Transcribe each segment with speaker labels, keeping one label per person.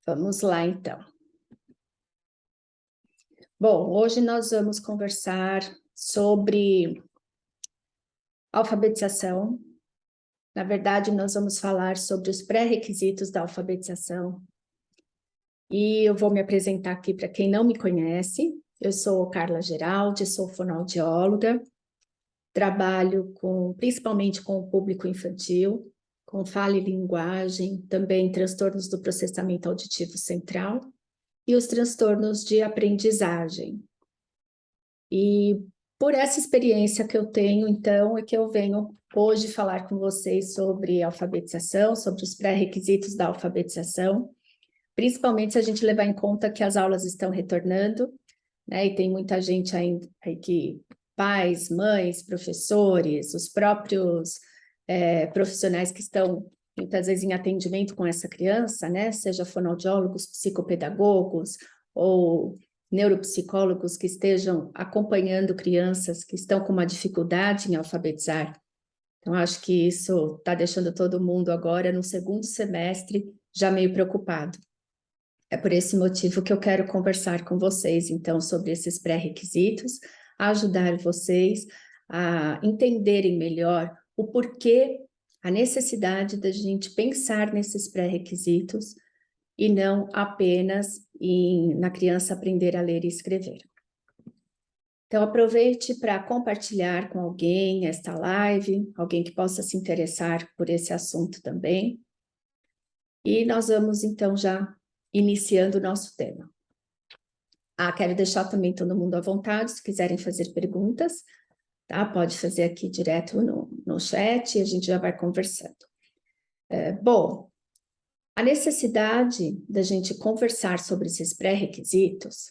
Speaker 1: Vamos lá, então. Bom, hoje nós vamos conversar sobre alfabetização. Na verdade, nós vamos falar sobre os pré-requisitos da alfabetização. E eu vou me apresentar aqui para quem não me conhece. Eu sou Carla Geraldi, sou fonoaudióloga, trabalho principalmente com o público infantil, com fala e linguagem, também transtornos do processamento auditivo central e os transtornos de aprendizagem. E por essa experiência que eu tenho, então, é que eu venho hoje falar com vocês sobre alfabetização, sobre os pré-requisitos da alfabetização, principalmente se a gente levar em conta que as aulas estão retornando, né, e tem muita gente ainda aí que pais, mães, professores, os próprios profissionais que estão muitas vezes em atendimento com essa criança, né, seja fonoaudiólogos, psicopedagogos ou neuropsicólogos que estejam acompanhando crianças que estão com uma dificuldade em alfabetizar. Então, acho que isso está deixando todo mundo agora, no segundo semestre, já meio preocupado. É por esse motivo que eu quero conversar com vocês, então, sobre esses pré-requisitos, ajudar vocês a entenderem melhor o porquê, a necessidade da gente pensar nesses pré-requisitos e não apenas na criança aprender a ler e escrever. Então, aproveite para compartilhar com alguém esta live, alguém que possa se interessar por esse assunto também. E nós vamos, então, já iniciando o nosso tema. Quero deixar também todo mundo à vontade, se quiserem fazer perguntas, tá? Pode fazer aqui direto no chat e a gente já vai conversando. Bom, a necessidade da gente conversar sobre esses pré-requisitos,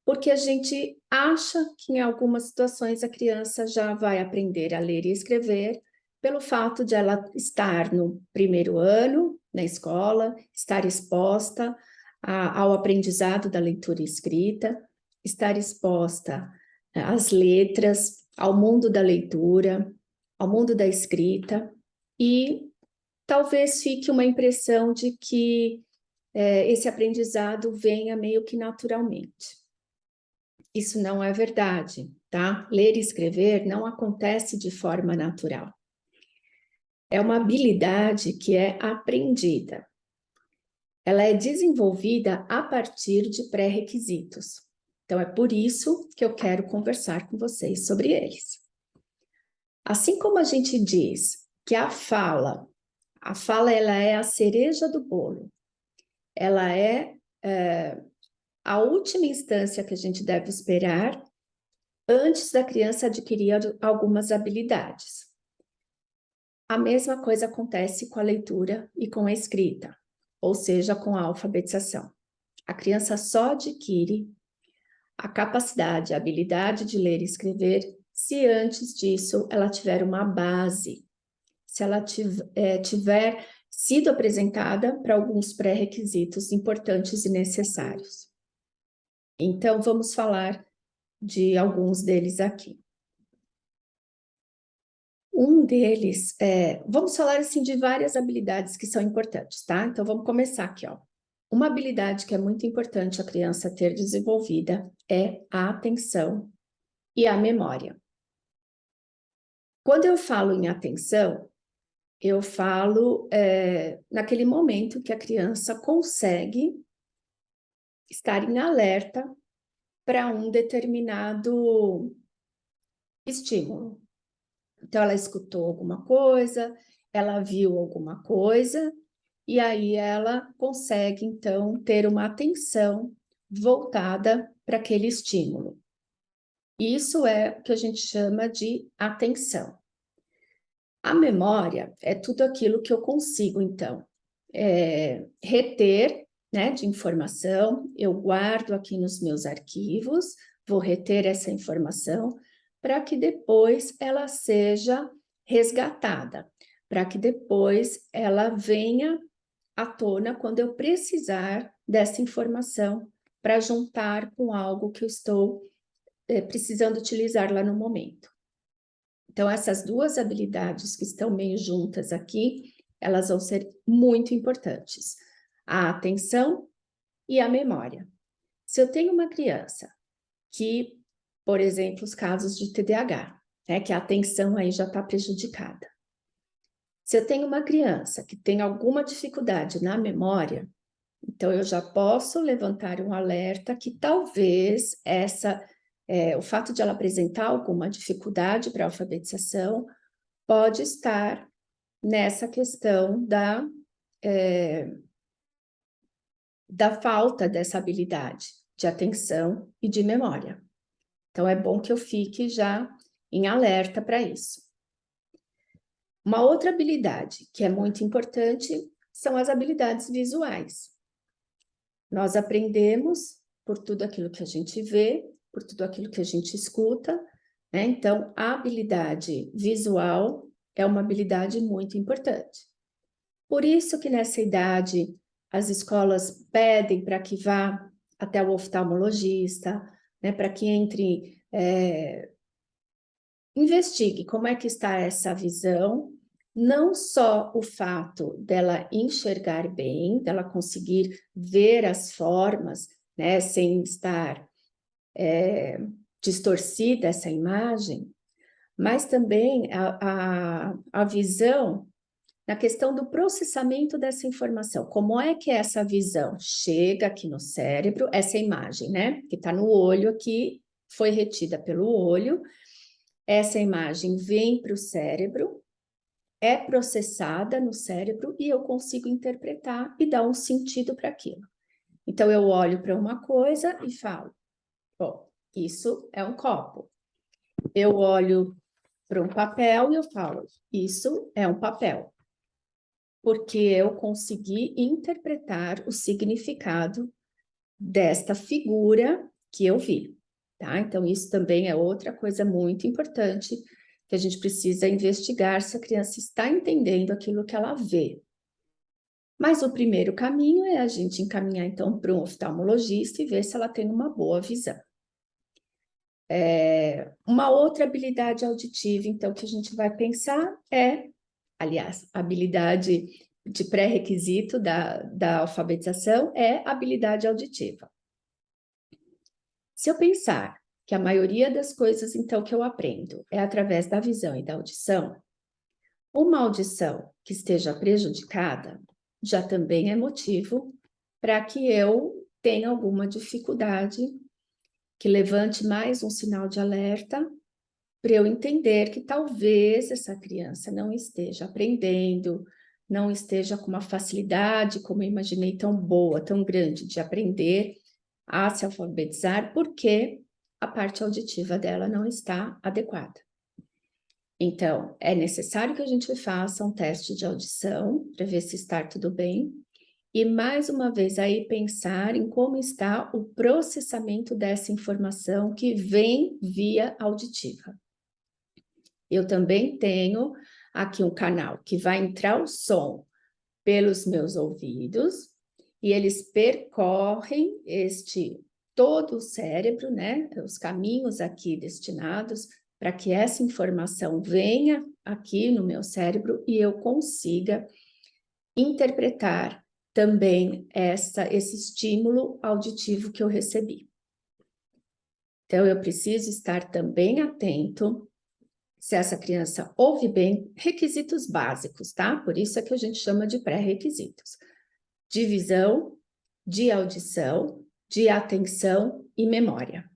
Speaker 1: porque a gente acha que em algumas situações a criança já vai aprender a ler e escrever pelo fato de ela estar no primeiro ano na escola, estar exposta ao aprendizado da leitura e escrita, estar exposta às letras, ao mundo da leitura, ao mundo da escrita, e talvez fique uma impressão de que esse aprendizado venha meio que naturalmente. Isso não é verdade, tá? Ler e escrever não acontece de forma natural. É uma habilidade que é aprendida. Ela é desenvolvida a partir de pré-requisitos. Então, é por isso que eu quero conversar com vocês sobre eles. Assim como a gente diz que a fala ela é a cereja do bolo, ela é a última instância que a gente deve esperar antes da criança adquirir algumas habilidades. A mesma coisa acontece com a leitura e com a escrita, ou seja, com a alfabetização. A criança só adquire a capacidade, a habilidade de ler e escrever se antes disso ela tiver uma base, se ela tiver sido apresentada para alguns pré-requisitos importantes e necessários. Então, vamos falar de alguns deles aqui. Um deles, vamos falar assim de várias habilidades que são importantes, tá? Então, vamos começar aqui, ó. Uma habilidade que é muito importante a criança ter desenvolvida é a atenção e a memória. Quando eu falo em atenção, eu falo naquele momento que a criança consegue estar em alerta para um determinado estímulo. Então, ela escutou alguma coisa, ela viu alguma coisa, e aí ela consegue, então, ter uma atenção voltada para aquele estímulo. Isso é o que a gente chama de atenção. A memória é tudo aquilo que eu consigo, então, reter, né, de informação, eu guardo aqui nos meus arquivos, vou reter essa informação para que depois ela seja resgatada, para que depois ela venha à tona quando eu precisar dessa informação para juntar com algo que eu estou precisando utilizar lá no momento. Então, essas duas habilidades que estão meio juntas aqui, elas vão ser muito importantes. A atenção e a memória. Se eu tenho uma criança que, por exemplo, os casos de TDAH, né, que a atenção aí já está prejudicada. Se eu tenho uma criança que tem alguma dificuldade na memória, então eu já posso levantar um alerta que talvez o fato de ela apresentar alguma dificuldade para a alfabetização pode estar nessa questão da falta dessa habilidade de atenção e de memória. Então, é bom que eu fique já em alerta para isso. Uma outra habilidade que é muito importante são as habilidades visuais. Nós aprendemos por tudo aquilo que a gente vê, por tudo aquilo que a gente escuta, né? Então, a habilidade visual é uma habilidade muito importante. Por isso que nessa idade as escolas pedem para que vá até o oftalmologista, né, para que investigue como é que está essa visão, não só o fato dela enxergar bem, dela conseguir ver as formas, né, sem estar distorcida essa imagem, mas também a visão na questão do processamento dessa informação. Como é que essa visão chega aqui no cérebro, essa imagem, né, que está no olho aqui, foi retida pelo olho, essa imagem vem para o cérebro, é processada no cérebro e eu consigo interpretar e dar um sentido para aquilo. Então, eu olho para uma coisa e falo, bom, isso é um copo. Eu olho para um papel e eu falo, isso é um papel. Porque eu consegui interpretar o significado desta figura que eu vi, tá? Então, isso também é outra coisa muito importante que a gente precisa investigar se a criança está entendendo aquilo que ela vê. Mas o primeiro caminho é a gente encaminhar, então, para um oftalmologista e ver se ela tem uma boa visão. Uma outra habilidade auditiva, então, que a gente vai pensar aliás, a habilidade de pré-requisito da alfabetização é habilidade auditiva. Se eu pensar que a maioria das coisas, então, que eu aprendo é através da visão e da audição, uma audição que esteja prejudicada já também é motivo para que eu tenha alguma dificuldade, que levante mais um sinal de alerta para eu entender que talvez essa criança não esteja aprendendo, não esteja com uma facilidade, como eu imaginei, tão boa, tão grande de aprender a se alfabetizar, porque a parte auditiva dela não está adequada. Então, é necessário que a gente faça um teste de audição para ver se está tudo bem. E, mais uma vez, aí pensar em como está o processamento dessa informação que vem via auditiva. Eu também tenho aqui um canal que vai entrar o som pelos meus ouvidos e eles percorrem todo o cérebro, né? Os caminhos aqui destinados para que essa informação venha aqui no meu cérebro e eu consiga interpretar também esse estímulo auditivo que eu recebi. Então, eu preciso estar também atento se essa criança ouve bem, requisitos básicos, tá? Por isso é que a gente chama de pré-requisitos. De visão, de audição, de atenção e memória.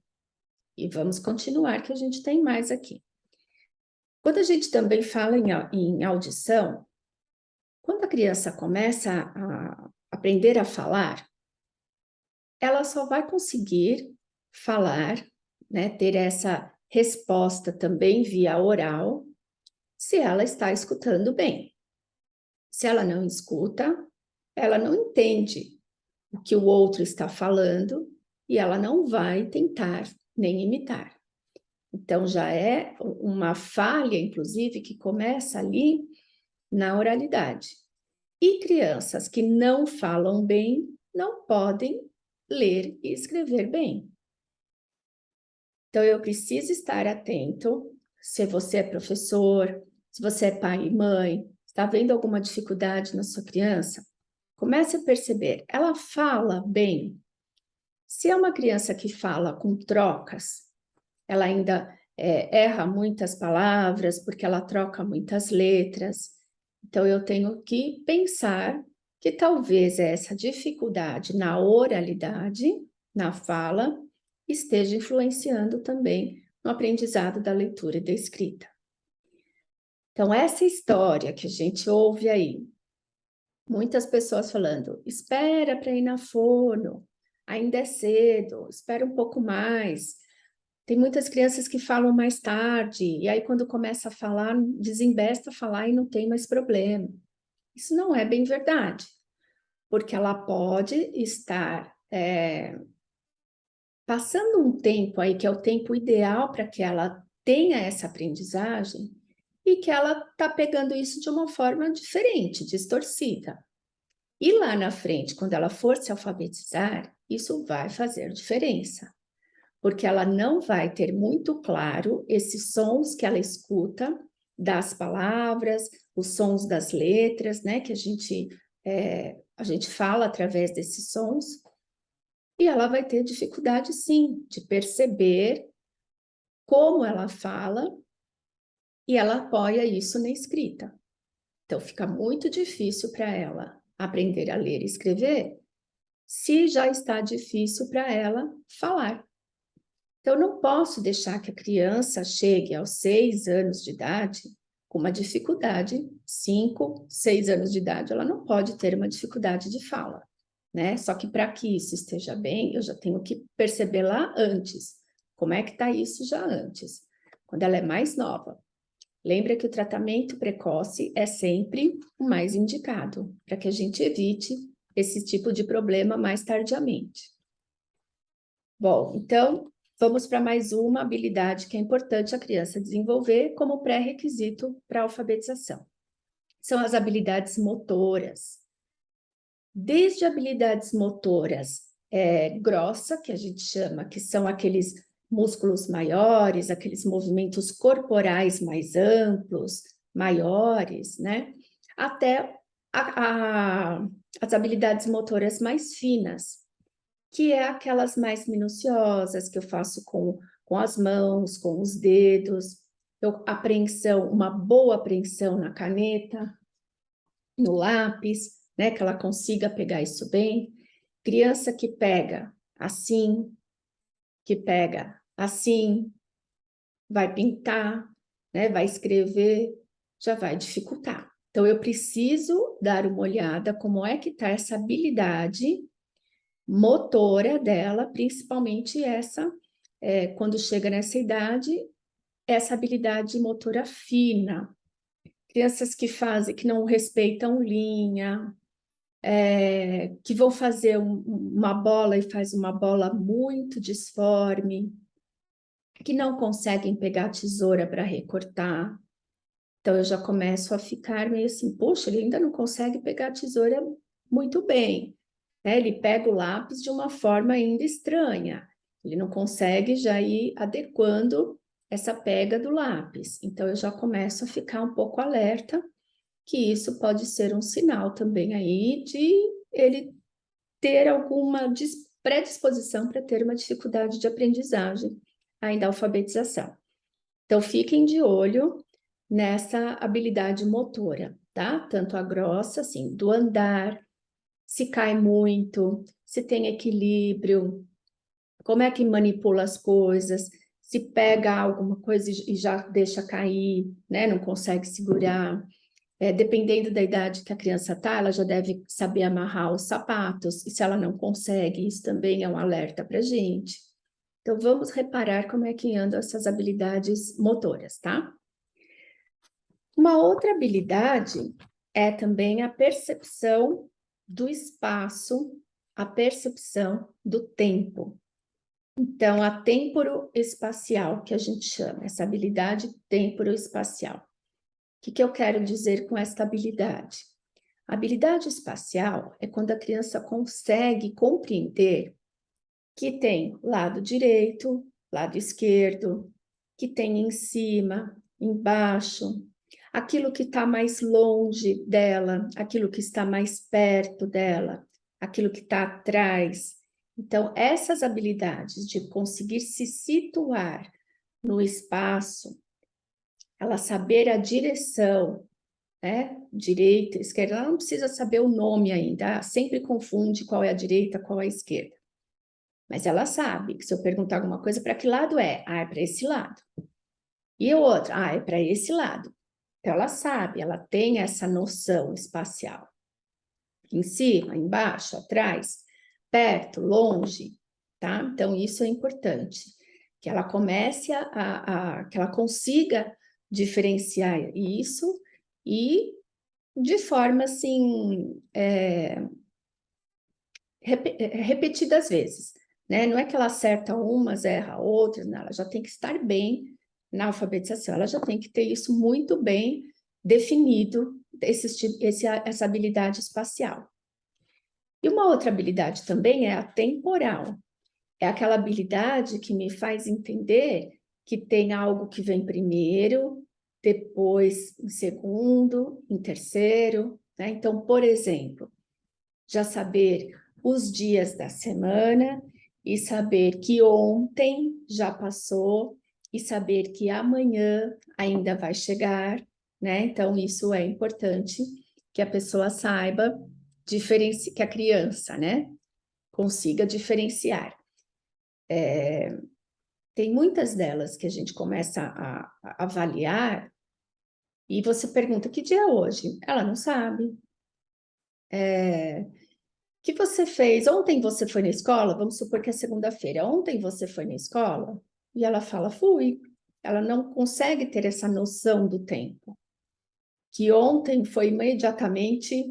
Speaker 1: E vamos continuar que a gente tem mais aqui. Quando a gente também fala em audição, quando a criança começa a aprender a falar, ela só vai conseguir falar, né, ter essa resposta também via oral, se ela está escutando bem. Se ela não escuta, ela não entende o que o outro está falando e ela não vai tentar nem imitar. Então, já é uma falha, inclusive, que começa ali na oralidade. E crianças que não falam bem não podem ler e escrever bem. Então, eu preciso estar atento, se você é professor, se você é pai e mãe, está vendo alguma dificuldade na sua criança? Comece a perceber, ela fala bem? Se é uma criança que fala com trocas, ela ainda erra muitas palavras, porque ela troca muitas letras. Então, eu tenho que pensar que talvez essa dificuldade na oralidade, na fala, esteja influenciando também no aprendizado da leitura e da escrita. Então, essa história que a gente ouve aí, muitas pessoas falando, espera para ir na fono, ainda é cedo, espera um pouco mais. Tem muitas crianças que falam mais tarde, e aí quando começa a falar, desembesta a falar e não tem mais problema. Isso não é bem verdade, porque ela pode estar passando um tempo aí, que é o tempo ideal para que ela tenha essa aprendizagem, e que ela está pegando isso de uma forma diferente, distorcida. E lá na frente, quando ela for se alfabetizar, isso vai fazer diferença, porque ela não vai ter muito claro esses sons que ela escuta das palavras, os sons das letras, né, que a gente fala através desses sons, e ela vai ter dificuldade, sim, de perceber como ela fala, e ela apoia isso na escrita. Então, fica muito difícil para ela aprender a ler e escrever, se já está difícil para ela falar. Então, eu não posso deixar que a criança chegue aos 6 anos de idade com uma dificuldade, 5, 6 anos de idade, ela não pode ter uma dificuldade de fala, né? Só que para que isso esteja bem, eu já tenho que perceber lá antes. Como é que está isso já antes? Quando ela é mais nova. Lembra que o tratamento precoce é sempre o mais indicado, para que a gente evite esse tipo de problema mais tardiamente. Bom, então, vamos para mais uma habilidade que é importante a criança desenvolver como pré-requisito para a alfabetização. São as habilidades motoras. Desde habilidades motoras grossa, que a gente chama, que são aqueles músculos maiores, aqueles movimentos corporais mais amplos, maiores, né? Até as habilidades motoras mais finas, que é aquelas mais minuciosas que eu faço com as mãos, com os dedos, apreensão, uma boa apreensão na caneta, no lápis, né, que ela consiga pegar isso bem. Criança que pega assim, vai pintar, né, vai escrever, já vai dificultar. Então, eu preciso dar uma olhada como é que está essa habilidade motora dela, principalmente essa, quando chega nessa idade, essa habilidade motora fina. Crianças que que não respeitam linha, que vão fazer uma bola e faz uma bola muito disforme, que não conseguem pegar a tesoura para recortar. Então, eu já começo a ficar meio assim, poxa, ele ainda não consegue pegar a tesoura muito bem. Ele pega o lápis de uma forma ainda estranha. Ele não consegue já ir adequando essa pega do lápis. Então, eu já começo a ficar um pouco alerta que isso pode ser um sinal também aí de ele ter alguma predisposição para ter uma dificuldade de aprendizagem, ainda alfabetização. Então, fiquem de olho nessa habilidade motora, tá? Tanto a grossa, assim, do andar, se cai muito, se tem equilíbrio, como é que manipula as coisas, se pega alguma coisa e já deixa cair, né? Não consegue segurar. Dependendo da idade que a criança está, ela já deve saber amarrar os sapatos, e se ela não consegue, isso também é um alerta para a gente. Então, vamos reparar como é que andam essas habilidades motoras, tá? Uma outra habilidade é também a percepção do espaço, a percepção do tempo. Então, a temporoespacial, que a gente chama, essa habilidade temporoespacial. O que eu quero dizer com esta habilidade? A habilidade espacial é quando a criança consegue compreender que tem lado direito, lado esquerdo, que tem em cima, embaixo. aquilo que está mais longe dela, aquilo que está mais perto dela, aquilo que está atrás. Então, essas habilidades de conseguir se situar no espaço, ela saber a direção, né? Direita, esquerda, ela não precisa saber o nome ainda, sempre confunde qual é a direita, qual é a esquerda. Mas ela sabe que se eu perguntar alguma coisa, para que lado é? Ah, é para esse lado. E o outro? Ah, é para esse lado. Então, ela sabe, ela tem essa noção espacial. Em cima, embaixo, atrás, perto, longe, tá? Então, isso é importante. Que ela comece que ela consiga diferenciar isso e de forma, assim, repetidas vezes, né? Não é que ela acerta umas, erra outras, não, ela já tem que estar bem na alfabetização, ela já tem que ter isso muito bem definido, essa habilidade espacial. E uma outra habilidade também é a temporal, é aquela habilidade que me faz entender que tem algo que vem primeiro, depois em segundo, em terceiro, né? Então, por exemplo, já saber os dias da semana e saber que ontem já passou e saber que amanhã ainda vai chegar, né? Então, isso é importante que a pessoa saiba que a criança, né, consiga diferenciar. Tem muitas delas que a gente começa a avaliar e você pergunta, que dia é hoje? Ela não sabe. Que você fez? Ontem você foi na escola? Vamos supor que é segunda-feira. Ontem você foi na escola? E ela fala, fui. Ela não consegue ter essa noção do tempo. Que ontem foi imediatamente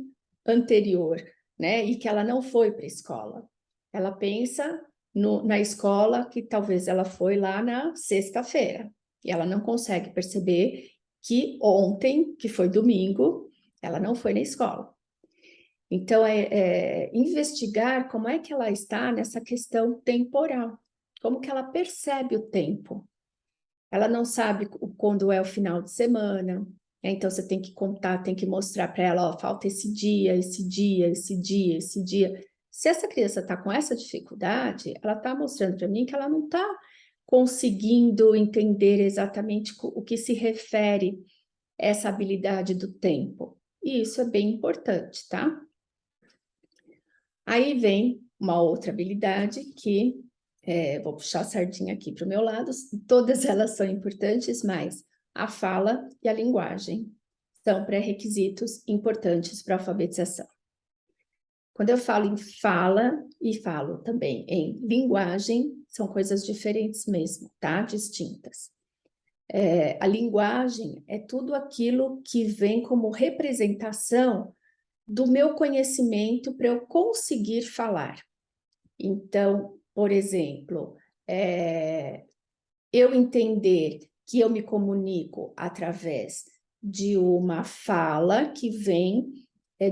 Speaker 1: anterior, né? E que ela não foi para a escola. Ela pensa na escola que talvez ela foi lá na sexta-feira. E ela não consegue perceber que ontem, que foi domingo, ela não foi na escola. Então, investigar como é que ela está nessa questão temporal, como que ela percebe o tempo. Ela não sabe quando é o final de semana, né? Então você tem que contar, tem que mostrar para ela, ó, falta esse dia, esse dia, esse dia, esse dia. Se essa criança está com essa dificuldade, ela está mostrando para mim que ela não está conseguindo entender exatamente o que se refere essa habilidade do tempo. E isso é bem importante, tá? Aí vem uma outra habilidade que, vou puxar a sardinha aqui para o meu lado, todas elas são importantes, mas a fala e a linguagem são pré-requisitos importantes para a alfabetização. Quando eu falo em fala e falo também em linguagem, são coisas diferentes mesmo, tá? Distintas. A linguagem é tudo aquilo que vem como representação do meu conhecimento para eu conseguir falar. Então, por exemplo, eu entender que eu me comunico através de uma fala que vem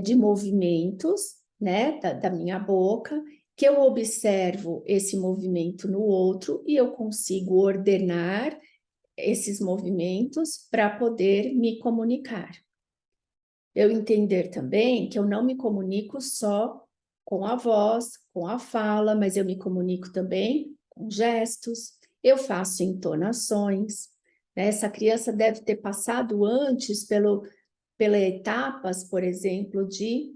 Speaker 1: de movimentos, né, da minha boca, que eu observo esse movimento no outro e eu consigo ordenar esses movimentos para poder me comunicar. Eu entender também que eu não me comunico só com a voz, com a fala, mas eu me comunico também com gestos, eu faço entonações, né? Essa criança deve ter passado antes pelas etapas, por exemplo, de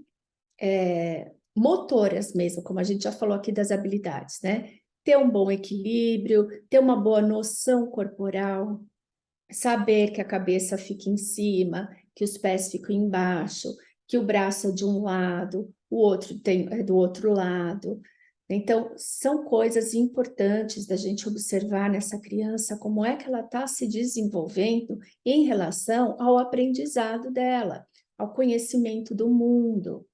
Speaker 1: motoras mesmo, como a gente já falou aqui das habilidades, né? Ter um bom equilíbrio, ter uma boa noção corporal, saber que a cabeça fica em cima, que os pés ficam embaixo, que o braço é de um lado, o outro é do outro lado. Então, são coisas importantes da gente observar nessa criança, como é que ela está se desenvolvendo em relação ao aprendizado dela, ao conhecimento do mundo.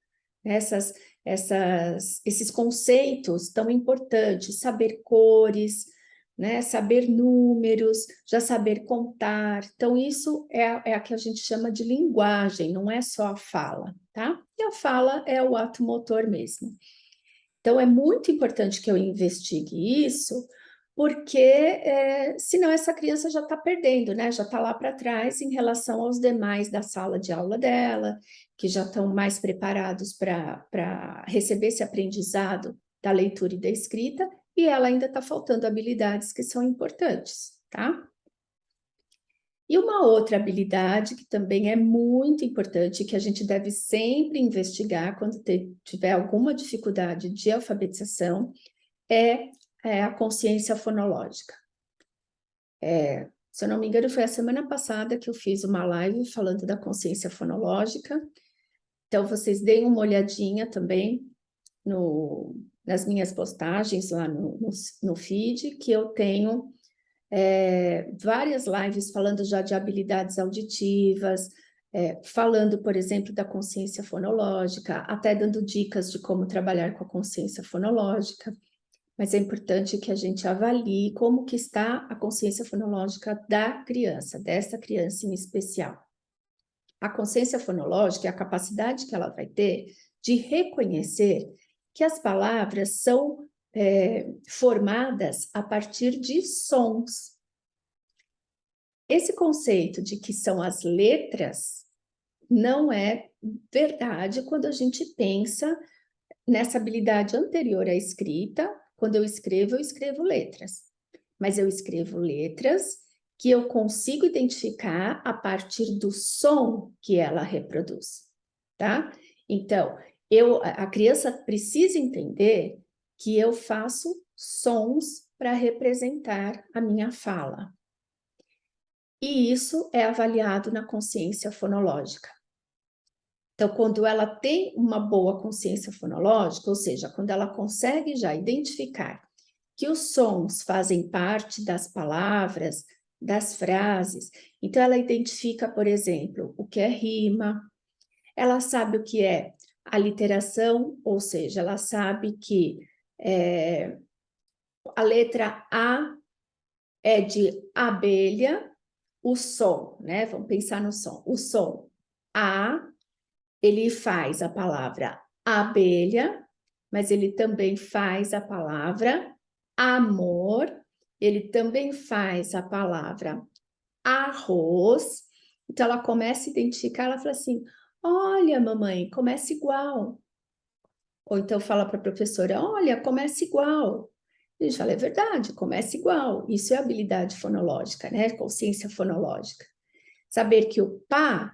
Speaker 1: Esses conceitos tão importantes, saber cores, né? Saber números, já saber contar. Então, isso é a que a gente chama de linguagem, não é só a fala, tá? E a fala é o ato motor mesmo. Então, é muito importante que eu investigue isso, porque senão essa criança já está perdendo, né? Já está lá para trás em relação aos demais da sala de aula dela, que já estão mais preparados para receber esse aprendizado da leitura e da escrita, e ela ainda está faltando habilidades que são importantes, tá? E uma outra habilidade que também é muito importante, que a gente deve sempre investigar quando tiver alguma dificuldade de alfabetização, é a consciência fonológica. Se eu não me engano, foi a semana passada que eu fiz uma live falando da consciência fonológica. Então, vocês deem uma olhadinha também nas minhas postagens lá no feed, que eu tenho várias lives falando já de habilidades auditivas, falando, por exemplo, da consciência fonológica, até dando dicas de como trabalhar com a consciência fonológica. Mas é importante que a gente avalie como que está a consciência fonológica da criança, dessa criança em especial. A consciência fonológica é a capacidade que ela vai ter de reconhecer que as palavras são formadas a partir de sons. Esse conceito de que são as letras não é verdade quando a gente pensa nessa habilidade anterior à escrita. Quando eu escrevo letras. Mas eu escrevo letras que eu consigo identificar a partir do som que ela reproduz, tá? Então, a criança precisa entender que eu faço sons para representar a minha fala. E isso é avaliado na consciência fonológica. Então, quando ela tem uma boa consciência fonológica, ou seja, quando ela consegue já identificar que os sons fazem parte das palavras, das frases, então ela identifica, por exemplo, o que é rima, ela sabe o que é aliteração, ou seja, ela sabe que a letra A é de abelha, o som, né? Vamos pensar no som. O som A, ele faz a palavra abelha, mas ele também faz a palavra amor, ele também faz a palavra arroz. Então, ela começa a identificar, ela fala assim, olha, mamãe, começa igual. Ou então fala para a professora, olha, começa igual. A gente fala, é verdade, começa igual. Isso é habilidade fonológica, né? Consciência fonológica. Saber que o pá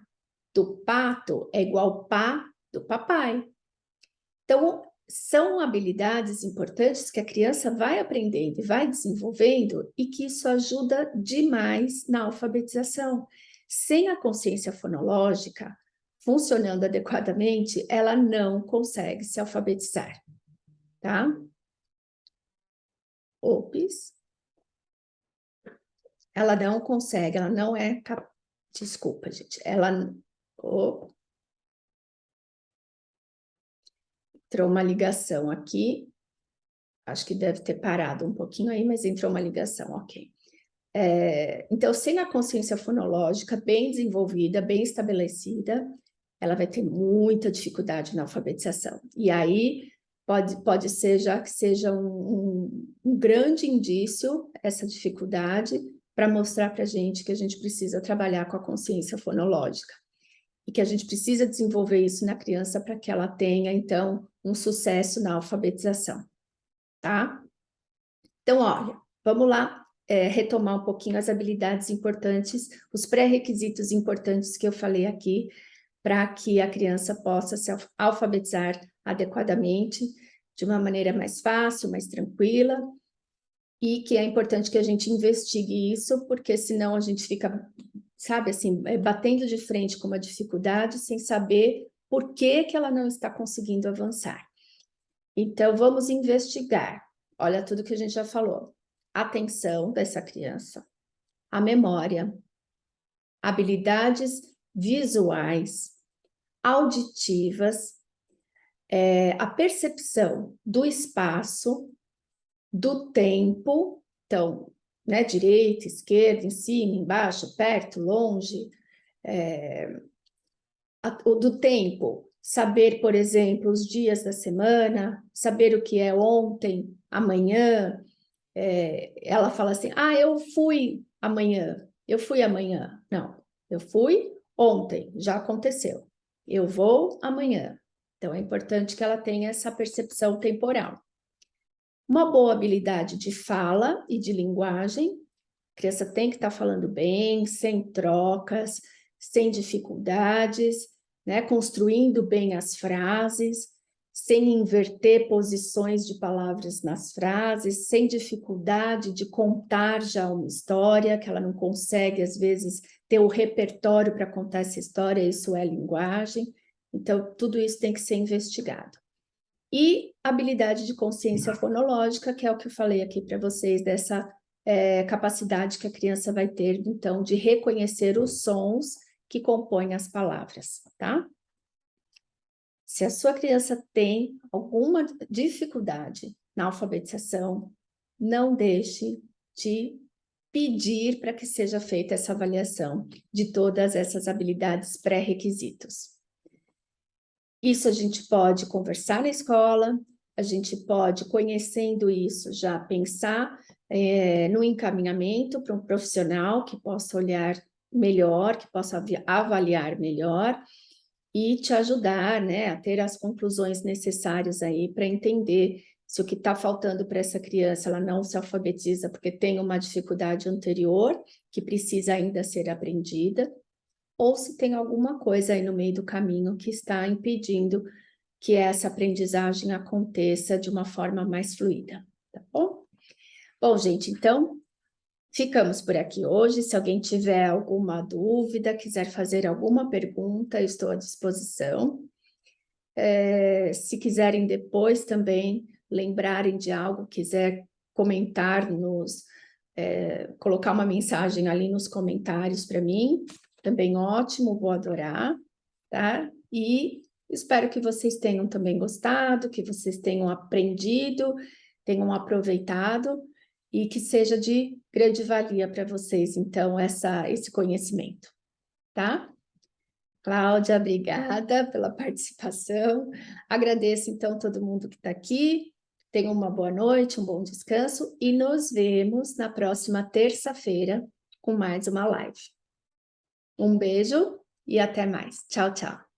Speaker 1: do pato é igual pá do papai. Então, são habilidades importantes que a criança vai aprendendo e vai desenvolvendo e que isso ajuda demais na alfabetização. Sem a consciência fonológica funcionando adequadamente, ela não consegue se alfabetizar, tá? Ops. Ela não consegue, ela não é capaz. Desculpa, gente. Ela... Oh. Entrou uma ligação aqui. Acho que deve ter parado um pouquinho aí, mas entrou uma ligação, ok. Então, sem a consciência fonológica bem desenvolvida, bem estabelecida, ela vai ter muita dificuldade na alfabetização. E aí, pode ser já que seja um grande indício, essa dificuldade, para mostrar para a gente que a gente precisa trabalhar com a consciência fonológica. E que a gente precisa desenvolver isso na criança para que ela tenha, então, um sucesso na alfabetização. Tá? Então, olha, vamos lá retomar um pouquinho as habilidades importantes, os pré-requisitos importantes que eu falei aqui, para que a criança possa se alfabetizar adequadamente, de uma maneira mais fácil, mais tranquila, e que é importante que a gente investigue isso, porque senão a gente fica, sabe, assim, batendo de frente com uma dificuldade, sem saber por que que ela não está conseguindo avançar. Então, vamos investigar. Olha tudo que a gente já falou. A atenção dessa criança, a memória, habilidades visuais, auditivas, a percepção do espaço, do tempo, então, né, direita, esquerda, em cima, embaixo, perto, longe, do tempo, saber, por exemplo, os dias da semana, saber o que é ontem, amanhã, ela fala assim, eu fui amanhã. Não, eu fui ontem, já aconteceu. Eu vou amanhã. Então, é importante que ela tenha essa percepção temporal. Uma boa habilidade de fala e de linguagem. A criança tem que estar falando bem, sem trocas, sem dificuldades, né? Construindo bem as frases, sem inverter posições de palavras nas frases, sem dificuldade de contar já uma história, que ela não consegue, às vezes, ter o repertório para contar essa história, isso é linguagem. Então, tudo isso tem que ser investigado. E habilidade de consciência fonológica, que é o que eu falei aqui para vocês, dessa capacidade que a criança vai ter, então, de reconhecer os sons que compõem as palavras, tá? Se a sua criança tem alguma dificuldade na alfabetização, não deixe de pedir para que seja feita essa avaliação de todas essas habilidades pré-requisitos. Isso a gente pode conversar na escola, a gente pode, conhecendo isso, já pensar no encaminhamento para um profissional que possa olhar melhor, que possa avaliar melhor e te ajudar, né, a ter as conclusões necessárias aí para entender se o que está faltando para essa criança, ela não se alfabetiza porque tem uma dificuldade anterior que precisa ainda ser aprendida, ou se tem alguma coisa aí no meio do caminho que está impedindo que essa aprendizagem aconteça de uma forma mais fluida, tá bom? Bom, gente, então, ficamos por aqui hoje. Se alguém tiver alguma dúvida, quiser fazer alguma pergunta, eu estou à disposição. Se quiserem depois também lembrarem de algo, quiser comentar, colocar uma mensagem ali nos comentários para mim, também ótimo, vou adorar, tá? E espero que vocês tenham também gostado, que vocês tenham aprendido, tenham aproveitado e que seja de grande valia para vocês, então, esse conhecimento, tá? Cláudia, obrigada pela participação. Agradeço, então, todo mundo que está aqui. Tenham uma boa noite, um bom descanso e nos vemos na próxima terça-feira com mais uma live. Um beijo e até mais. Tchau, tchau.